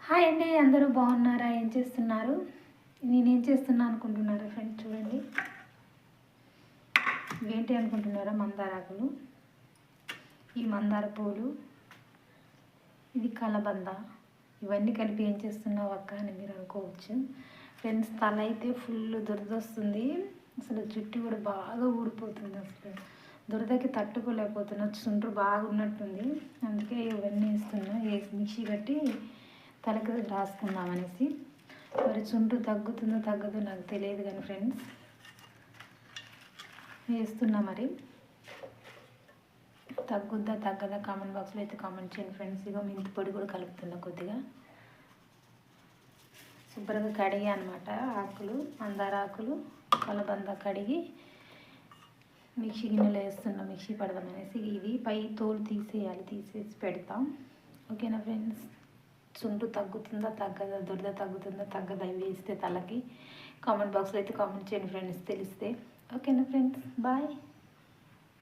Hi అండి, అందరూ బాగున్నారా? ఏం చేస్తున్నారు? నేనేం చేస్తున్నా అనుకుంటున్నారా ఫ్రెండ్స్? చూడండి, ఏంటి అనుకుంటున్నారా? మందారాకులు, ఈ మందార పూలు, ఇది కలబంద, ఇవన్నీ కలిపి ఏం చేస్తున్నావు అక్క అని మీరు అనుకోవచ్చు ఫ్రెండ్స్. తల అయితే ఫుల్ దురదొస్తుంది, అసలు జుట్టు కూడా బాగా ఊడిపోతుంది. అసలు దురదకి తట్టుకోలేకపోతున్నా, చుండ్రు బాగా ఉన్నట్టుంది. అందుకే ఇవన్నీ వేస్తున్నా, వేసి మిక్సీ కట్టి తలకు రాసుకుందాం అనేసి. మరి చుండ్రు తగ్గుతుందో తగ్గదో నాకు తెలియదు కానీ ఫ్రెండ్స్, వేస్తున్నా. మరి తగ్గుద్దా తగ్గదా కామెంట్ బాక్స్లో అయితే కామెంట్ చేయండి ఫ్రెండ్స్. ఇగో మెంతి పొడి కూడా కలుపుతున్నా కొద్దిగా. శుభ్రంగా కడిగి అనమాట ఆకులు, మందార ఆకులు, కలబంద కడిగి మిక్సీ గిన్నెలో వేస్తున్నా, మిక్సీ పడదాం అనేసి. ఇవి పై తోలు తీసేయాలి, తీసేసి పెడతాం. ఓకేనా ఫ్రెండ్స్? చుండ్రు తగ్గుతుందా తగ్గదా, దురద తగ్గుతుందా తగ్గదా ఇవి వేస్తే తలకి కామెంట్ బాక్స్లో అయితే కామెంట్ చేయండి ఫ్రెండ్స్ తెలిస్తే. ఓకేనా ఫ్రెండ్స్? బాయ్.